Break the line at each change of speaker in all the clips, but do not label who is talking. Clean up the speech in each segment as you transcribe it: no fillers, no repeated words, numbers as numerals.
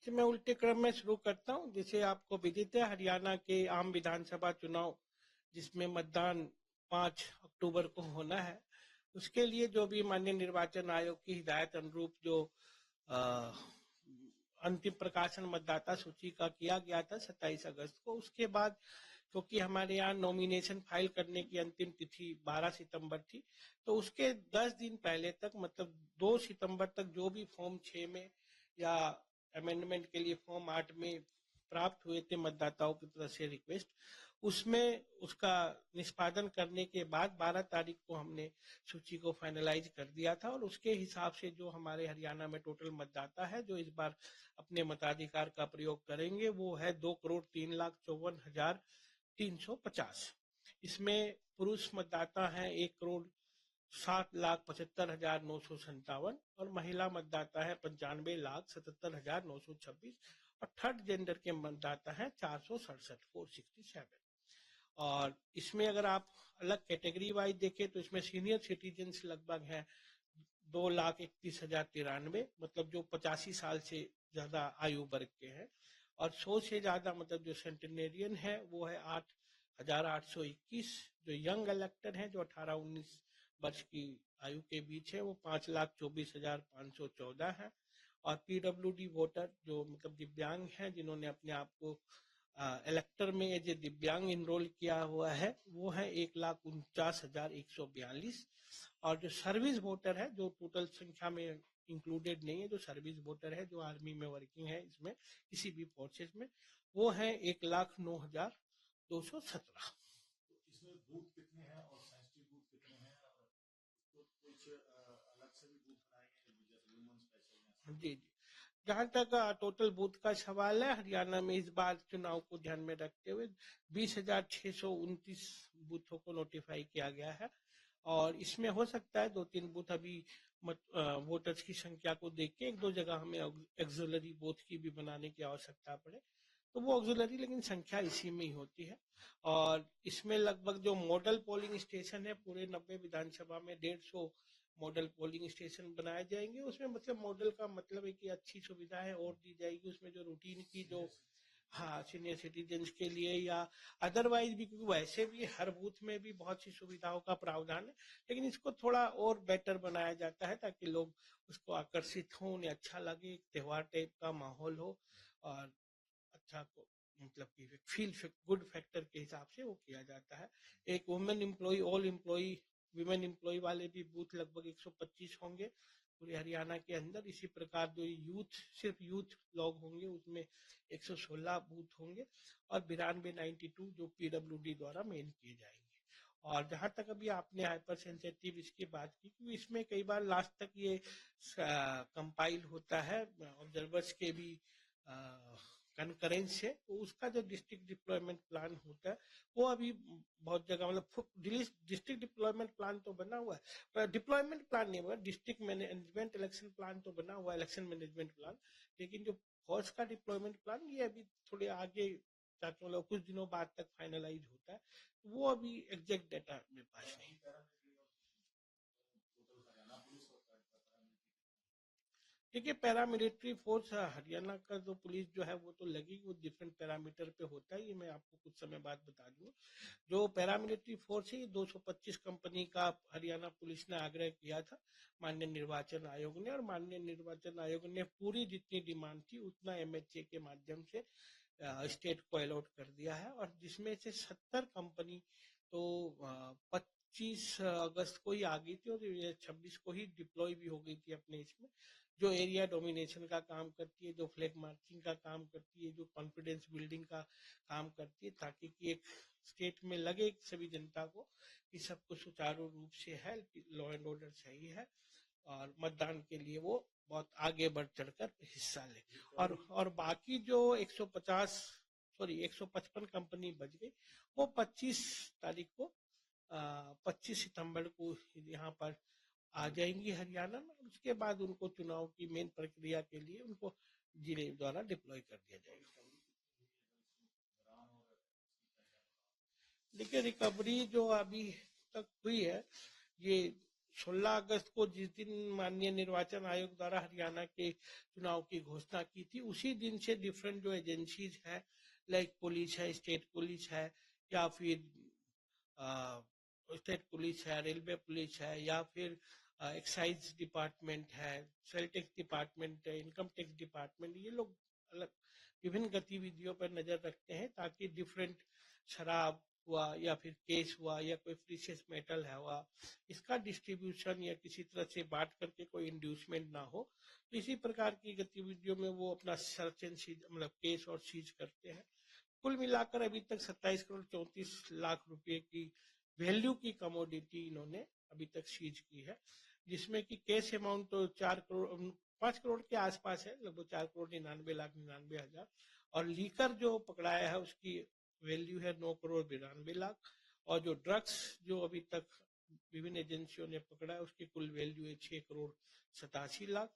तो मैं उल्टे क्रम में शुरू करता हूं। जैसे आपको विदित है, हरियाणा के आम विधानसभा चुनाव जिसमें मतदान 5 अक्टूबर को होना है, उसके लिए जो भी माननीय निर्वाचन आयोग की हिदायत अनुरूप जो अ, अंतिम प्रकाशन मतदाता सूची का किया गया था 27 अगस्त को, उसके बाद क्योंकि हमारे यहाँ नॉमिनेशन फाइल करने की अंतिम तिथि 12 सितंबर थी, तो उसके 10 दिन पहले तक, मतलब 2 सितंबर तक जो भी फॉर्म 6 में या अमेंडमेंट के लिए फॉर्म 8 में प्राप्त हुए थे मतदाताओं की तरफ से रिक्वेस्ट, उसमें उसका निष्पादन करने के बाद 12 तारीख को हमने सूची को फाइनलाइज कर दिया था। और उसके हिसाब से जो हमारे हरियाणा में टोटल मतदाता है जो इस बार अपने मताधिकार का प्रयोग करेंगे, वो है 2,03,54,350। इसमें पुरुष मतदाता हैं 1,07,75,957 और महिला मतदाता है 95,77,926 और थर्ड जेंडर के मतदाता हैं 467,467। और इसमें अगर आप अलग कैटेगरी वाइज देखें तो इसमें सीनियर सिटीजन्स लगभग हैं 2,31,093, मतलब जो 85 साल से ज्यादा आयु वर्ग के हैं। और 100 से ज्यादा, मतलब जो सेंटिनेरियन है, वो है 8,821। जो यंग इलेक्टर हैं जो 18-19 वर्ष की आयु के बीच है, वो 5,24,514 है। और पीडब्ल्यूडी वोटर जो मतलब दिव्यांग हैं, जिन्होंने अपने आप को इलेक्टर में एज ए दिव्यांग इनरोल किया हुआ है, वो है 1,49,142। और जो सर्विस वोटर है, जो टोटल संख्या में इंक्लूडेड नहीं है, जो सर्विस वोटर है, जो आर्मी में वर्किंग है, इसमें किसी भी फोर्सेज में, वो है 1,09,217।
इसमें बूथ कितने हैं और सेंसिटिव बूथ कितने हैं, और तो कुछ अलग से भी बूथ बनाए गए हैं जैसे वुमेन स्पेशल?
जी जी, जहां तक टोटल बूथ का सवाल है, हरियाणा में इस बार चुनाव को ध्यान में रखते हुए 20,629 बूथों को नोटिफाई किया गया है। और इसमें हो सकता है 2-3 बूथ अभी वोटर्स की संख्या को देख के एक दो जगह हमें एक्सिलरी बूथ की भी बनाने की आवश्यकता पड़े, तो वो ऑक्सिलरी, लेकिन संख्या इसी में ही होती है। और इसमें लगभग जो मॉडल पोलिंग स्टेशन है पूरे 90 विधानसभा में 150 मॉडल पोलिंग स्टेशन बनाए जाएंगे। उसमें मतलब मॉडल का मतलब है कि अच्छी सुविधाएं और दी जाएगी उसमें, जो रूटीन की जो, हाँ, सीनियर सिटीजन्स के लिए या अदरवाइज भी, क्योंकि वैसे भी हर बूथ में भी बहुत सी सुविधाओं का प्रावधान है, लेकिन इसको थोड़ा और बेटर बनाया जाता है ताकि लोग उसको आकर्षित हों, उन्हें अच्छा लगे, एक त्योहार टाइप का माहौल हो। और अच्छा को मतलब कि फील गुड फैक्टर के हिसाब से वो किया जाता है। एक women employee, all employee, women employee वाले भी बूथ लगभग 125 होंगे पूरे हरियाणा के अंदर। इसी प्रकार जो यूथ, सिर्फ यूथ लोग होंगे, उसमें 116 बूथ होंगे। और 92 जो पीडब्ल्यूडी द्वारा मेन किए जाएंगे। और जहां तक अभी आपने हाइपर सेंसिटिव इसकी बात की, क्योंकि इसमें कई बार लास्ट तक ये कंपाइल होता है ऑब्जर्वर्स के भी कंकरेंस है, तो उसका जो डिस्ट्रिक्ट डिप्लॉयमेंट प्लान होता है वो अभी बहुत जगह, मतलब डिस्ट्रिक्ट डिप्लॉयमेंट प्लान तो बना हुआ है, पर डिप्लॉयमेंट प्लान नहीं हुआ। डिस्ट्रिक्ट मैनेजमेंट इलेक्शन प्लान तो बना हुआ है, इलेक्शन मैनेजमेंट प्लान, लेकिन जो फोर्स का डिप्लॉयमेंट प्लान ये अभी थोड़े आगे जाके, मतलब कुछ दिनों बाद तक फाइनलाइज होता है, वो अभी एग्जैक्ट डाटा मेरे पास नहीं। देखिए, पैरामिलिट्री फोर्स हरियाणा का जो पुलिस जो है वो तो लगेगी, वो डिफरेंट पैरामीटर पे होता है, ये मैं आपको कुछ समय बाद बता दूंगा। जो पैरामिलिट्री फोर्स है, ये 225 कंपनी का हरियाणा पुलिस ने आग्रह किया था माननीय निर्वाचन आयोग ने, और माननीय निर्वाचन आयोग ने पूरी जितनी डिमांड थी उतना एमएचए के माध्यम से स्टेट को अलॉट कर दिया है। और जिसमें से 70 कंपनी तो 25 अगस्त को ही आ गई थी, और ये 26 को ही डिप्लॉय भी हो गई थी अपने इसमें, जो एरिया डोमिनेशन का काम करती है, जो फ्लैग मार्चिंग का काम करती है, जो कॉन्फिडेंस बिल्डिंग का काम करती है, ताकि कि एक स्टेट में लगे सभी जनता को कि सब कुछ सुचारू रूप से है, लॉ एंड ऑर्डर सही है, और मतदान के लिए वो बहुत आगे बढ़ चढ़कर हिस्सा ले। और बाकी जो 155 कंपनी बच गई, वो 25 तारीख को 25 सितंबर को यहाँ पर आ जाएंगी हरियाणा में। उसके बाद उनको चुनाव की मेन प्रक्रिया के लिए उनको जिले द्वारा डिप्लॉय कर दिया जाएगा। देखिए, रिकवरी जो अभी तक हुई है, ये 16 अगस्त को जिस दिन माननीय निर्वाचन आयोग द्वारा हरियाणा के चुनाव की घोषणा की थी, उसी दिन से डिफरेंट जो एजेंसीज है, लाइक पुलिस है, स्टेट पुलिस है, या फिर स्टेट पुलिस है, रेलवे पुलिस है, या फिर एक्साइज डिपार्टमेंट है, सेल टैक्स डिपार्टमेंट है, इनकम टैक्स डिपार्टमेंट, ये लोग अलग विभिन्न गतिविधियों पर नजर रखते हैं ताकि डिफरेंट शराब हुआ या फिर केस हुआ या कोई प्रीशियस मेटल है हुआ, इसका डिस्ट्रीब्यूशन या किसी तरह से बांट करके कोई इंड्यूसमेंट ना हो। तो इसी प्रकार की गतिविधियों में वो अपना सर्च एंड सीज मतलब केस और सीज करते हैं। कुल मिलाकर अभी तक 27 करोड़ 34 लाख रुपए की वैल्यू की कमोडिटी इन्होंने अभी तक सीज की है, जिसमें कि केस अमाउंट तो 4 करोड़ 5 करोड़ के आसपास है, लगभग 4 करोड़ 99 लाख 99 हजार। और लीकर जो पकड़ाया है उसकी वैल्यू है 9 करोड़ 92 लाख। और जो ड्रग्स जो अभी तक विभिन्न एजेंसियों ने पकड़ा है उसकी कुल वैल्यू है 6 करोड़ 87 लाख।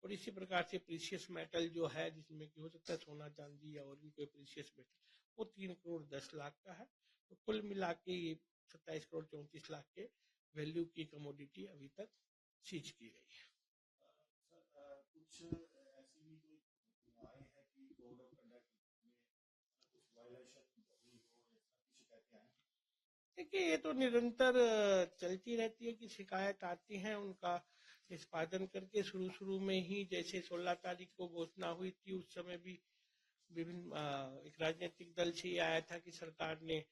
और इसी प्रकार से प्रीशियस मेटल जो है, जिसमें कि हो सकता है सोना चांदी या और भी कोई प्रीशियस मेटल, वो 3 करोड़ 10 लाख का है। तो कुल मिला के 27 करोड़ 34 लाख के वैल्यू की कमोडिटी अभी तक सीज की गई है।
कुछ ऐसी भी कोई आए हैं कि कोड ऑफ कंडक्ट में कुछ वायलेशन हुई हो, कुछ शिकायतें आई?
देखिए, ये तो निरंतर चलती रहती है कि शिकायत आती है, उनका निष्पादन करके शुरू शुरू में ही जैसे 16 तारीख को घोषणा हुई थी, उस समय भी विभिन्न एक राजनीतिक दल से ये आया था कि सरकार ने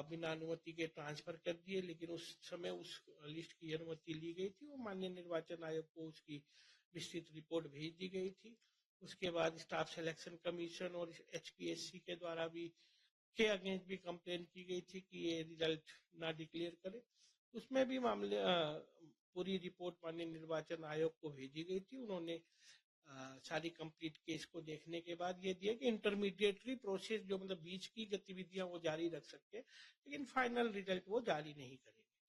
बिना अनुमति के ट्रांसफर कर दिए, लेकिन उस समय उस लिस्ट की अनुमति ली गई थी, वो माननीय निर्वाचन आयोग को उसकी विस्तृत रिपोर्ट भेज दी गई थी। उसके बाद स्टाफ सिलेक्शन कमीशन और HPSC के द्वारा भी के अगेंस्ट भी कंप्लेन की गई थी कि ये रिजल्ट ना डिक्लेयर करे। उसमें भी मामले पूरी रिपोर्ट माननीय निर्वाचन आयोग को भेजी गई थी। उन्होंने सारी कंप्लीट केस को देखने के बाद ये दिया कि इंटरमीडिएटरी प्रोसेस जो मतलब बीच की गतिविधियां वो जारी रख सकते हैं, लेकिन फाइनल रिजल्ट वो जारी नहीं करेंगे।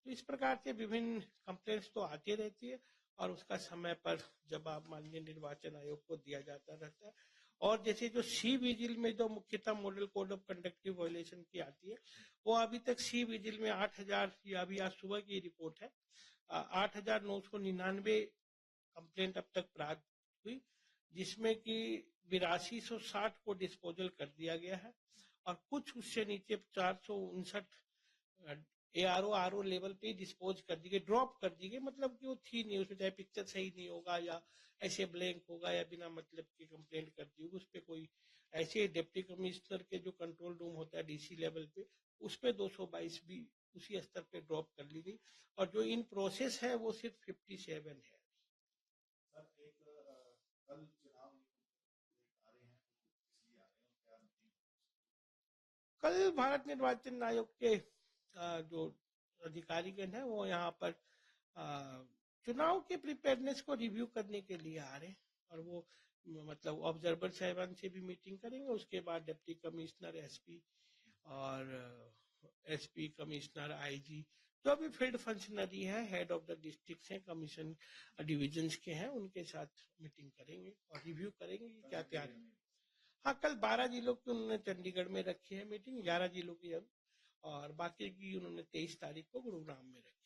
तो इस प्रकार से विभिन्न कंप्लेंट्स तो आती रहती है और उसका समय पर जवाब माननीय निर्वाचन आयोग को दिया जाता रहता है। और जैसे जो सी विजिल में जो मुख्यतः मॉडल कोड ऑफ कंडक्ट की वायलेशन की आती है, वो अभी तक सी विजिल में 8,000, या अभी आज सुबह की रिपोर्ट है, 8,999 कंप्लेंट अब तक प्राप्त हुई, जिसमें कि 8260 को डिस्पोजल कर दिया गया है। और कुछ उससे नीचे 459 ARO लेवल पे डिस्पोज कर दी गई, ड्रॉप कर दी गई, मतलब कि वो थी नहीं, उसमें चाहे पिक्चर सही नहीं होगा या ऐसे ब्लैंक होगा या बिना मतलब की कंप्लेंट कर दी होगी, उस पर कोई ऐसे डिप्टी कमिश्नर के जो कंट्रोल रूम होता है DC लेवल पे, उस पर 222 भी उसी स्तर पे ड्रॉप कर ली गई। और जो इन प्रोसेस है वो सिर्फ 57 है।
सर, एक कल चुनाव आ रहे हैं, इसलिए आ रहे हैं, क्या
कल भारत निर्वाचन आयोग के जो अधिकारीगण है वो यहाँ पर चुनाव के प्रिपेयरनेस को रिव्यू करने के लिए आ रहे हैं। और वो मतलब ऑब्जर्वर साहिबान से भी मीटिंग करेंगे। उसके बाद डिप्टी कमिश्नर, SP और SP कमिश्नर, IG, जो भी फील्ड फंक्शनरी है, हेड ऑफ द डिस्ट्रिक्ट हैं, कमीशन डिविजन्स के हैं, उनके साथ मीटिंग करेंगे और रिव्यू करेंगे कि क्या तैयार। हाँ, कल 12 जिलों की उन्होंने चंडीगढ़ में रखी है मीटिंग, 11 जिलों की अब, और बाकी की उन्होंने 23 तारीख को गुरुग्राम में रखी।